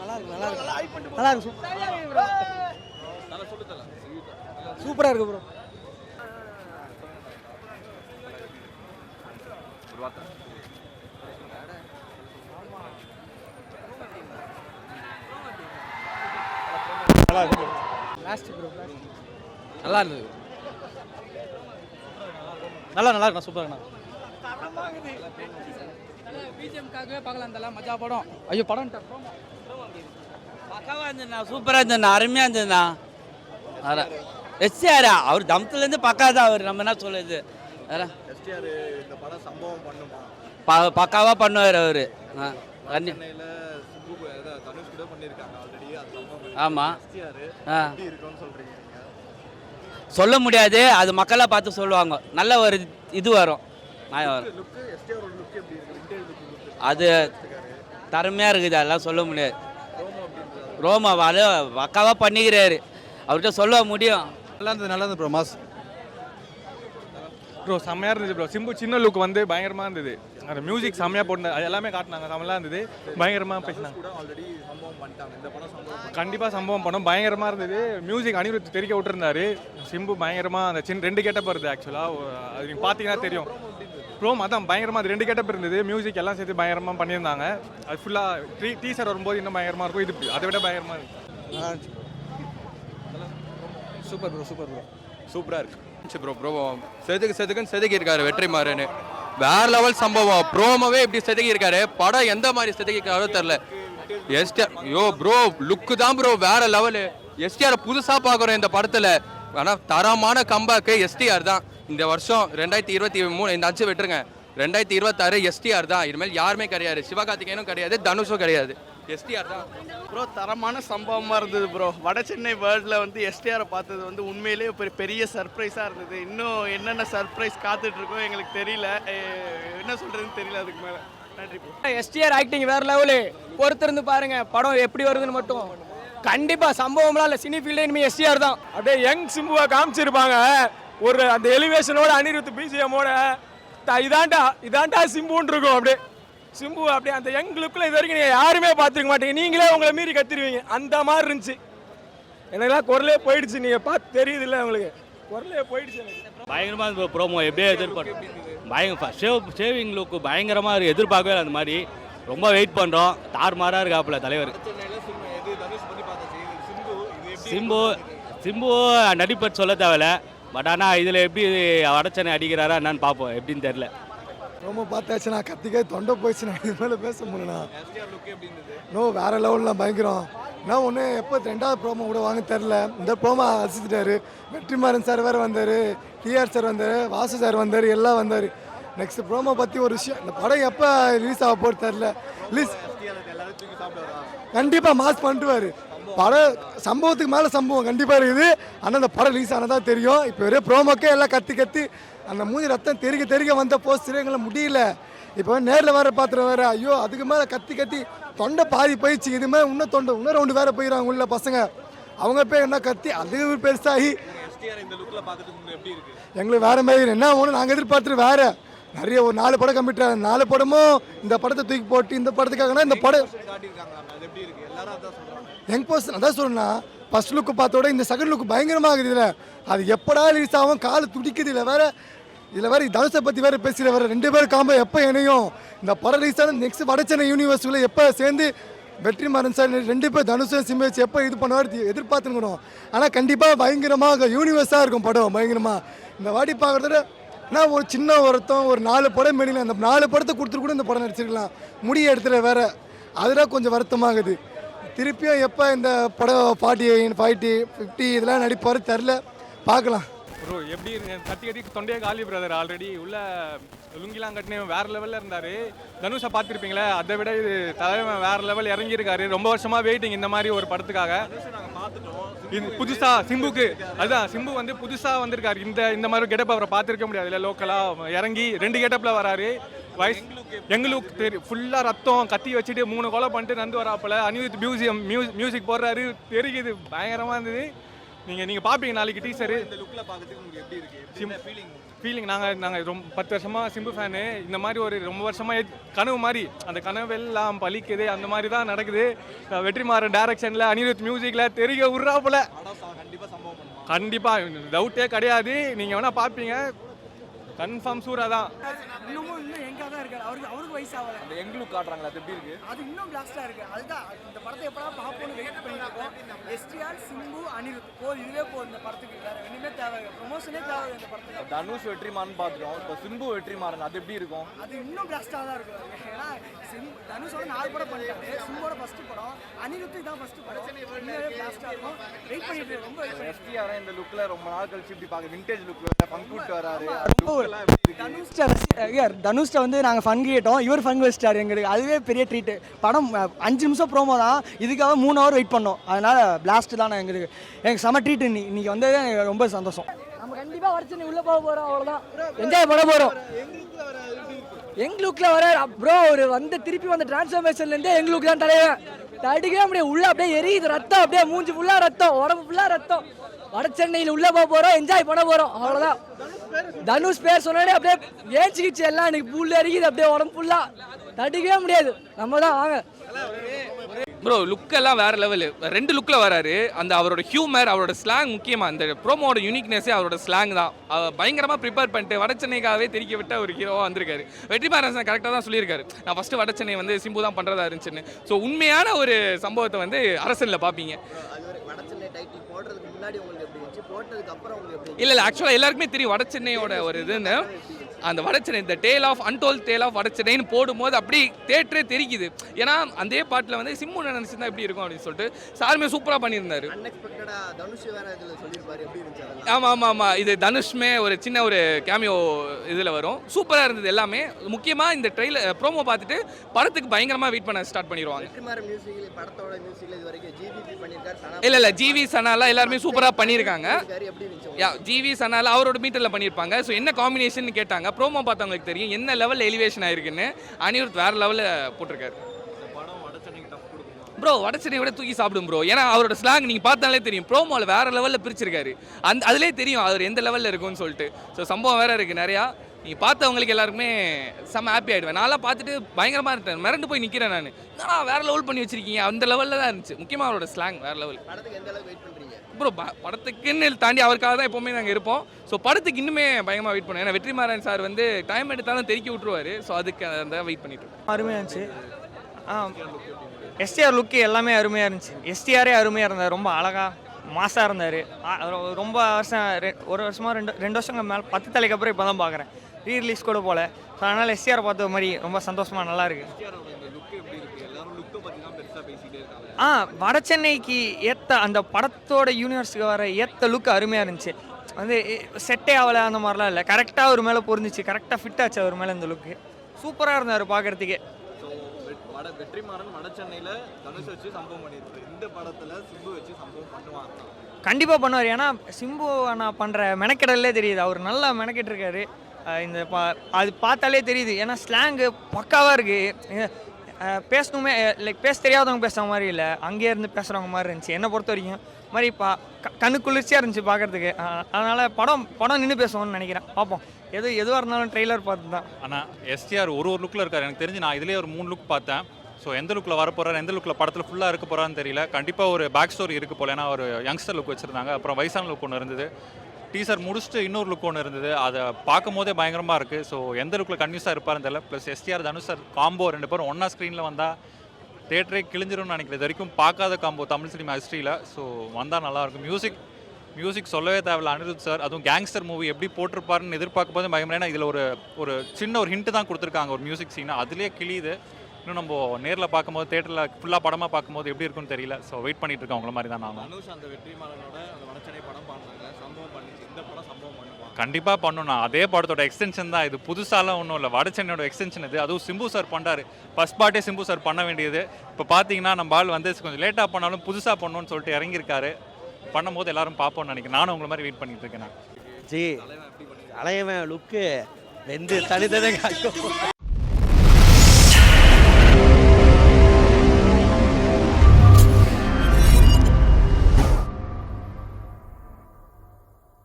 நல்லா இருக்கு நல்லா இருக்கு நல்லா இருக்கு சூப்பராக இருக்கு ப்ரோ. நல்லா இருக்கு லாஸ்ட் ப்ரோ நல்லா இருந்தது. நல்லா இருக்கு சூப்பராக பிஜிஎம்காகவே பார்க்கலாம் தல மஜா படம். ஐயோ படம் பக்காவாக இருந்ததுண்ணா, சூப்பராக இருந்ததுண்ணா, அருமையாக இருந்ததுண்ணா. எஸ்டிஆர் அவர் தமத்துலேருந்து பக்கா தான் அவர், நம்ம என்ன சொல்லுது பக்காவாக பண்ணுவார் அவர். ஆமாம் சொல்ல முடியாது, அது மக்களாக பார்த்து சொல்லுவாங்க. நல்ல ஒரு இது வரும் அது திறமையாக இருக்குது, அதெல்லாம் சொல்ல முடியாது. ரோமா பக்காவாக பண்ணிக்கிறாரு, அவர்கிட்ட சொல்ல முடியும். நல்லா இருந்தது ப்ரோ. மாஸ் ப்ரோ செம்மையாக இருந்துச்சு ப்ரோ. சிம்பு சின்ன லுக் வந்து பயங்கரமாக இருந்தது. அந்த மியூசிக் செம்மையாக போட்டு அது எல்லாமே காட்டினாங்க, செம்மையாக இருந்தது. பயங்கரமாக பேசினாங்க. கண்டிப்பாக சம்பவம் பண்ணோம், பயங்கரமாக இருந்தது. மியூசிக் அனிருத் தெரிக்க விட்டுருந்தாரு. சிம்பு பயங்கரமாக அந்த ரெண்டு கெட்டப் வருது ஆக்சுவலாக, அது நீங்கள் பார்த்தீங்கன்னா தெரியும். ப்ரோம் அதான் பயங்கரமாக அது 2 கெட்டப் இருந்தது. மியூசிக் எல்லாம் சேர்த்து பயங்கரமாக பண்ணியிருந்தாங்க. அது ஃபுல்லாக டீசர் வரும்போது இன்னும் பயங்கரமாக இருக்கும். இது அதை விட பயங்கரமாக இருக்குது. சூப்பர் ப்ரோ சூப்பராக இருக்கு ப்ரோ. செதுக்குன்னு செதுக்கி இருக்காரு வெற்றிமாறன். வேற லெவல் சம்பவம். ப்ரோமோவே இப்படி செதுக்கி இருக்காரு. படம் எந்த மாதிரி செதுக்கிருக்காரோ தெரியல. எஸ்டிஆர் ப்ரோ லுக்கு தான் ப்ரோ வேற லெவலு. எஸ்டிஆர் புதுசாக பார்க்குறோம் இந்த படத்தில். ஆனால் தரமான கம்பேக்கு எஸ்டிஆர் தான். இந்த வருஷம் 2023 இந்த அச்சு விட்டுருங்க, 2026 எஸ்டிஆர் தான். இனிமேல் யாருமே கிடையாது. சிவகார்த்திகேயனும் கிடையாது, தனுஷும் கிடையாது, எஸ்டிஆர் தான் ப்ரோ. தரமான சம்பவமாக இருந்தது ப்ரோ. வட சென்னை வேர்ல்டில் வந்து எஸ்டிஆரை பார்த்தது வந்து உண்மையிலேயே ஒரு பெரிய சர்ப்ரைஸாக இருந்தது. இன்னும் என்னென்ன சர்ப்ரைஸ் காத்துட்ருக்கோம் எங்களுக்கு தெரியல, என்ன சொல்கிறதுன்னு தெரியல. அதுக்கு மேலே நன்றி ப்ரோ. எஸ்டிஆர் ஆக்டிங் வேற லெவலு. பொறுத்திருந்து பாருங்க படம் எப்படி வருதுன்னு மட்டும். கண்டிப்பாக சம்பவம்லாம் இல்லை, சினி ஃபீல்டே இனிமேல் எஸ்டிஆர் தான். அப்படியே யங் சிம்புவை காமிச்சிருப்பாங்க. ஒரு அந்த எலிவேஷனோட அனிருத் பிஜிஎம்மோட இதாண்டா சிம்புன்னு இருக்கும். அப்படியே சிம்பு அப்படியே அந்த யங் லுக்கில் இது வரைக்கும் நீங்கள் யாருமே பார்த்துருக்க மாட்டீங்க. நீங்களே உங்களை மீறி கத்திருவீங்க, அந்த மாதிரி இருந்துச்சு. எனக்குலாம் குரலே போயிடுச்சு, நீங்கள் பார்த்து தெரியுது இல்லை உங்களுக்கு, குரலே போயிடுச்சு எனக்கு. பயங்கரமாக இருந்தது ப்ரோமோ. எப்படியே எதிர்பார்த்தோம். ஷேவிங் லுக்கு பயங்கரமாக இருக்குது, எதிர்பார்க்கவே அந்த மாதிரி. ரொம்ப வெயிட் பண்ணுறோம். தாறுமாறாக இருக்காப்புல தலைவர். சிம்பு நடிப்பர் சொல்ல தேவையில்ல. பட் ஆனால் இதில் எப்படி வடச்சனை அடிக்கிறாரா என்னன்னு பார்ப்போம், எப்படின்னு தெரில. ரொம்ப பார்த்தாச்சுண்ணா, கத்திக்கே தொண்டை போயிடுச்சுண்ணா, இது மேலே பேச முடியலண்ணா. நோ வேற லெவல்லாம் பயங்கரம். நான் ஒன்று எப்போ 2வது ப்ரோமோ கூட வாங்க தெரில. இந்த ப்ரோமோ அசிச்சிட்டாரு. வெற்றிமாறன் சார் வேறு வந்தார், டிஆர் சார் வந்தார், வாசு சார் வந்தார், எல்லாம் வந்தார். நெக்ஸ்ட் ப்ரோமோ பற்றி ஒரு விஷயம், இந்த படம் எப்போ ரிலீஸ் ஆக போகிறது தெரில. ரிலீஸ் கண்டிப்பாக மாஸ் பண்ணிட்டுவார். படம் சம்பவத்துக்கு மேலே சம்பவம் கண்டிப்பாக இருக்குது. ஆனால் அந்த படம் ரிலீஸ் ஆனதான் தெரியும். இப்போ ஒரே ப்ரோமோக்கே எல்லாம் கத்தி அந்த மூஞ்சி ரத்தம் தெறிக்க வந்த போஸ்டர் எங்களை முடியல. இப்போ நேரில் வேறு பார்த்துட்டு வேறு, ஐயோ அதுக்கு மேலே கத்தி தொண்டை பாதி போயிடுச்சு. இது மாதிரி இன்னும் ரவுண்டு வேறு போயிடுறாங்க உள்ள பசங்க. அவங்க போய் என்ன கத்தி அது பெருசாகி எங்களுக்கு வேறு மாதிரி என்ன ஒன்று நாங்கள் எதிர்பார்த்துட்டு வேறு நிறைய ஒரு 4 படம் கம்மிட்டாங்க. 4 படமும் இந்த படத்தை தூக்கி போட்டு இந்த படத்துக்காகனா இந்த படம் யங் பர்சன் அதான் சொல்லணும்னா ஃபர்ஸ்ட் லுக்கு பார்த்தோட இந்த செகண்ட் லுக்கு பயங்கரமாக இருக்குது. இதில் அது எப்படா ரிலீஸ் ஆகும், காலு துடிக்குது. இதில் வேறு தனுஷை பற்றி வேறு பேசல. வேறு 2 பேர் காம்போ எப்போ இணையும், இந்த படம் ரிலீஸ் ஆன நெக்ஸ்ட் வடச்சென்னை யூனிவர்சிட்டியில் எப்போ சேர்ந்து வெற்றிமாறன் சார் 2 பேர் தனுஷும் சிம்பு வச்சு எப்போ இது பண்ணுவார் எதிர்பார்த்துக்கணும். ஆனால் கண்டிப்பாக பயங்கரமாக யூனிவர்ஸாக இருக்கும் படம். பயங்கரமாக இந்த வாடி பார்க்குறத நான் ஒரு சின்ன வருத்தம், ஒரு 4 படம் மெடியில் அந்த 4 படத்தை கொடுத்துட்டு கூட இந்த படம் நடிச்சிருக்கலாம். முடிய இடத்துல வேறு அதெல்லாம் கொஞ்சம் வருத்தமாகுது. திருப்பியும் எப்போ இந்த படம் 40, 50 இதெல்லாம் நடிப்பார் தெரில, பார்க்கலாம். ப்ரோ எப்படி கத்தி தொண்டையே காலி பிரதர். ஆல்ரெடி உள்ள லுங்கிலாம் கட்டினே வேற லெவலில் இருந்தார். தனுஷை பார்த்துருப்பீங்களே, அதை விட இது தலைவன் வேற லெவல் இறங்கியிருக்காரு. ரொம்ப வருஷமாக வெயிட்டிங் இந்த மாதிரி ஒரு படத்துக்காக. இது புதுசாக சிம்புக்கு அதுதான் சிம்பு வந்து புதுசாக வந்திருக்காரு. இந்த மாதிரி கெட்டப் அவரை பார்த்துருக்க முடியாது. இல்லை லோக்கலாக இறங்கி 2 கெட்டப்பில் வராரு. வயசு எங்களுக்கு தெரியும். ஃபுல்லாக ரத்தம் கத்தி வச்சுட்டு 3 கொலை பண்ணிட்டு நந்து வராப்பில். அனிருத் மியூசிக் போடுறாரு, தெரியுது. பயங்கரமாக இருந்தது. நீங்கள் பார்ப்பீங்க நாளைக்கு டீசரு ஃபீலிங் நாங்கள் ரொம்ப 10 வருஷமாக சிம்பு ஃபேனு. இந்த மாதிரி ஒரு ரொம்ப வருஷமாக கனவு மாதிரி அந்த கனவு எல்லாம் பலிக்குது, அந்த மாதிரி தான் நடக்குது. வெற்றிமாறன் டைரக்ஷனில், அனிருத் மியூசிக்கில் தெரிய உருறாப்புல கண்டிப்பாக டவுட்டே கிடையாது. நீங்கள் வேணால் பார்ப்பீங்க, கன்ஃபார்ம் சூரா தான். இன்னும் எங்கே தான் இருக்காரு, அவருக்கு வயசு ஆகல. அந்த எங்களுக்கு காட்டுறாங்களா அது எப்படி இருக்கு? அது இன்னும் பிளாஸ்டாக இருக்கு. அதுதான் இந்த படத்தை எப்படா பார்ப்போம்னு வெயிட் பண்ணிட்டு இருக்கோம். எஸ்டிஆர், சிம்பு, அனிருத் இதுவே போதும் இந்த படத்துக்கு. வேற ஒன்றுமே தேவை, ப்ரொமோஷனே தேவை இந்த படத்துக்கு. தனுஷ் வெற்றிமாறன் பார்த்துட்டோம், இப்போ சிம்பு வெற்றிமாறன் அது எப்படி இருக்கும்? அது இன்னும் பிளாஸ்டாக தான் இருக்கும். ஏன்னா தனுஷோட 4 படம் பண்ணிட்டாரு, சிம்போட ஃபர்ஸ்ட் படம், அனிருத் இதான் ஃபர்ஸ்ட் படம். இன்னும் பிளாஸ்டாக இருக்கும். வெயிட் பண்ணிட்டு இருக்கோம், ரொம்ப வெயிட் பண்ணிட்டு. எஸ்டிஆர் இந்த லுக்ல ரொம்ப நாள் கழிச்சு இப்படி பார்க்க விண்டேஜ் லுக்ல பங்குட்டு வராரு. தனுஷ்ட வந்து நாங்கள் ஃபன் கேட்டோம், இவர் ஃபன் வச்சிட்டாரு எங்களுக்கு. அதுவே பெரிய ட்ரீட்டு. படம் 5 நிமிஷம் ப்ரோமோ தான், இதுக்காக 3 ஹவர் வெயிட் பண்ணோம். அதனால் பிளாஸ்ட் தான் எங்களுக்கு செம ட்ரீட். இன்னைக்கு வந்து எனக்கு ரொம்ப சந்தோஷம். நம்ம கண்டிப்பாக வரைச்சு உள்ளே போக போகிறோம், அவ்வளோதான். என்ஜாய் பண்ண போகிறோம். எங்கள் லுக்கில் வர ப்ரோ ஒரு வந்து திருப்பி வந்த டிரான்ஸ்ஃபர்மேஷன்லேருந்தே எங்கள் லுக் தான் தலைவன். தடுக்கவே முடியாது, உள்ளே அப்படியே எரியுது ரத்தம், அப்படியே மூஞ்சி ஃபுல்லாக ரத்தம், உடம்பு ஃபுல்லாக ரத்தம். வட சென்னையில் உள்ளே போக போகிறோம், என்ஜாய் பண்ண போகிறோம், அவ்வளோதான். தனுஷ் பேர் சொன்னாலே அப்படியே ஏஞ்சிக்கிச்சு எல்லாம், எனக்கு புல் எரிக்குது அப்படியே உடம்பு ஃபுல்லாக. தடுக்கவே முடியாது, நம்ம தான் வாங்க. ப்ரோ லுக்கெல்லாம் வேறு லெவலு. 2 லுக்கில் வராரு. அந்த அவரோட ஹியூமர், அவரோட ஸ்லாங், முக்கியமாக அந்த ப்ரோமோட யூனிக்னஸே அவரோட ஸ்லாங் தான். பயங்கரமாக ப்ரிப்பேர் பண்ணிட்டு வட சென்னைக்காகவே தெரிக்க விட்ட ஒரு ஹீரோவாக வந்திருக்காரு. வெற்றிமாறன் கரெக்டாக தான் சொல்லியிருக்காரு, நான் ஃபஸ்ட்டு வட சென்னை வந்து சிம்பு தான் பண்ணுறதா இருந்துச்சுன்னு. ஸோ உண்மையான ஒரு சம்பவத்தை வந்து அரசனில் பார்ப்பீங்க. இல்லை ஆக்சுவலாக எல்லாருக்குமே தெரியும் வட சென்னையோட ஒரு இதுன்னு. அந்த வட சென்னை, இந்த tale of untold tale of வட சென்னைன்னு போடும்போது அப்படி தேட்டரே தெரிக்குது. ஏன்னா அதே பாட்டில் வந்து சிம்பு நினைச்சிருந்தா எப்படி இருக்கும் அப்படின்னு சொல்லிட்டு சாருமே சூப்பராக பண்ணியிருந்தாரு. ஆமாம், இது தனுஷ்மே ஒரு சின்ன ஒரு கேமியோ இதில் வரும். சூப்பராக இருந்தது எல்லாமே. முக்கியமாக இந்த ட்ரெயிலர் ப்ரோமோ பார்த்துட்டு படத்துக்கு பயங்கரமாக வெயிட் பண்ண ஸ்டார்ட் பண்ணிடுவாங்க. இல்லை ஜிவி சனாலாம் எல்லாருமே சூப்பராக பண்ணியிருக்காங்க. ஜிவி சனால அவரோட மீட்டரில் பண்ணியிருப்பாங்க. ஸோ என்ன காம்பினேஷன் கேட்டாங்க, ப்ரோமோ பார்த்தவங்களுக்கு தெரியும் என்ன லெவலில் எலிவேஷன் ஆயிருக்குன்னு. அனிருத் வேறு லெவலில் போட்டிருக்காரு. ப்ரோ வட சென்னையை விட தூக்கி சாப்பிடும் ப்ரோ. ஏன்னா அவரோட ஸ்லாங் நீங்கள் பார்த்தாலே தெரியும். ப்ரோமோவில் வேறு லெவலில் பிரிச்சிருக்காரு. அதிலே தெரியும் அவர் எந்த லெவலில் இருக்குன்னு சொல்லிட்டு. ஸோ சம்பவம் வேறு இருக்குது நிறையா. நீங்கள் பார்த்தவங்களுக்கு எல்லாருக்குமே செம்ம ஹாப்பி ஆகிடுவேன். நான்லாம் பார்த்துட்டு பயங்கரமாக இருந்தேன், மிரண்டு போய் நிற்கிறேன் நான். நான் வேறு லெவல் பண்ணி வச்சிருக்கீங்க, அந்த லெவலில் தான் இருந்துச்சு. முக்கியமாக அவரோட ஸ்லாங் வேறு லெவல். ப்ரோ படத்துக்குன்னு தாண்டி அவருக்காக தான் எப்போவுமே நாங்கள் இருப்போம். ஸோ படத்துக்கு இன்னுமே பயங்கரமாக வெயிட் பண்ணுவோம். ஏன்னா வெற்றிமாறன் சார் வந்து டைம் எடுத்தாலும் தெருக்கி விட்டுருவார். ஸோ அதுக்கு அந்த வெயிட் பண்ணிட்டு அருமையாக இருந்துச்சு. எஸ்டிஆர் லுக்கு எல்லாமே அருமையாக இருந்துச்சு. எஸ்டிஆரே அருமையாக இருந்தார், ரொம்ப அழகாக மாசாக இருந்தார். ரொம்ப வருஷம் ஒரு வருஷமாக 2 வருஷங்கள் மேலே 10 தலைக்கு அப்புறம் இப்போ தான் பார்க்குறேன். ரீரிலீஸ் கூட போல். ஸோ அதனால் எஸ்டிஆரை பார்த்த மாதிரி ரொம்ப சந்தோஷமாக நல்லா இருக்குது. வட சென்னைக்கு ஏற்ற அந்த படத்தோட யூனிவர்ஸுக்கு வர ஏற்ற லுக் அருமையாக இருந்துச்சு. வந்து செட்டே ஆகலை அந்த மாதிரிலாம் இல்லை, கரெக்டாக ஒரு மேலே பொருந்துச்சு, கரெக்டாக ஃபிட் ஆச்சு அவர் மேலே. இந்த லுக்கு சூப்பராக இருந்தார் பார்க்குறதுக்கே. வெற்றிமாறன் வட சென்னையில் தனுஷ் வச்சு சம்பவம் பண்ணியிருக்காரு. இந்த படத்தில் சிம்பு வச்சு சம்பவம் பண்ணுவாங்க. கண்டிப்பாக பண்ணுவார். ஏன்னா சிம்பு நான் பண்ணுற மெனக்கெடலே தெரியுது, அவர் நல்லா மெனக்கெட்டிருக்காரு. இந்த அது பார்த்தாலே தெரியுது. ஏன்னா ஸ்லாங்கு பக்காவாக இருக்குது. பேசணுமே லைக் பேச தெரியாதவங்க பேசுகிற மாதிரி இல்லை, அங்கேயே இருந்து பேசுகிறவங்க மாதிரி இருந்துச்சு என்னை பொறுத்த வரைக்கும். மாதிரி கண்ணு குளிர்ச்சியாக இருந்துச்சு பார்க்குறதுக்கு. அதனால் படம் நின்று பேசுவோம்னு நினைக்கிறேன். பார்ப்போம், எதுவாக இருந்தாலும் ட்ரெய்லர் பார்த்து தான். ஆனால் எஸ்டிஆர் ஒரு லுக்கில் இருக்கார். எனக்கு தெரிஞ்சு நான் இதிலே ஒரு 3 லுக் பார்த்தேன். ஸோ எந்த லுக்கில் வர போகிறார், எந்த லுக்கில் படத்தில் ஃபுல்லாக இருக்க போகிறான்னு தெரியல. கண்டிப்பாக ஒரு பேக் ஸ்டோரி இருக்குது போல. ஏன்னா ஒரு யங்ஸ்டர் லுக் வச்சுருந்தாங்க, அப்புறம் வயசான லுக் ஒன்று இருந்தது. டீசர் முடிச்சுட்டு இன்னொரு லுக் ஒன்று இருந்தது, அதை பார்க்கும் போதே பயங்கரமாக இருக்குது. ஸோ எந்த லுக்கில் கன்வியூஸாக இருப்பாருன்னு தெரியல. Plus STR Dhanush sir combo 2 பேரும் ஒன்றா ஸ்க்ரீனில் வந்தால் தேட்டரே கிழிஞ்சிரும்னு நினைக்கிறேன். இது வரைக்கும் பார்க்காத காம்போ தமிழ் சினிமா ஹிஸ்ட்ரியில். ஸோ வந்தால் நல்லாயிருக்கும். மியூசிக் சொல்லவே தேவையில்ல. அனிருத் சார் அதுவும் கேங்ஸ்டர் மூவி எப்படி போட்டிருப்பாருன்னு எதிர்பார்க்கும் போது பயங்கரம். ஏன்னா இதில் ஒரு சின்ன ஒரு ஹிண்ட்டு தான் கொடுத்துருக்காங்க ஒரு மியூசிக் சீனை, அதுலேயே கிளியுது. இன்னும் நம்ம நேரில் பார்க்கும்போது தேட்டரில் ஃபுல்லாக படமாக பார்க்கும்போது எப்படி இருக்குன்னு தெரியல. ஸோ வெயிட் பண்ணிட்டு இருக்கோம். உங்களை மாதிரி தான் நான். தனுஷ் அந்த வெற்றிமாறனோட அந்த வட சென்னை படம் பண்ணாங்க, சம்பவம் பண்ணிச்சு. இந்த படம் சம்பவம் பண்ணுவாங்க கண்டிப்பாக பண்ணணும். அதே படத்தோட எக்ஸ்டென்ஷன் தான் இது, புதுசாலாம் ஒன்றும் இல்லை. வட சென்னையோட எக்ஸ்டென்ஷன் இது. அதுவும் சிம்பு சார் பண்ணுறாரு. ஃபர்ஸ்ட் பார்ட்டே சிம்பு சார் பண்ண வேண்டியது. இப்போ பார்த்தீங்கன்னா நம்ம ஆள் வந்து கொஞ்சம் லேட்டாக பண்ணாலும் புதுசாக பண்ணணும்னு சொல்லிட்டு இறங்கியிருக்காரு. பண்ணும்போது எல்லாரும் பார்ப்போம்னு நினைக்கிறேன். நானும் உங்களை மாதிரி வெயிட் பண்ணிட்டு இருக்கேன். நான் தலைவன் லுக்கு 2 தனித்தனி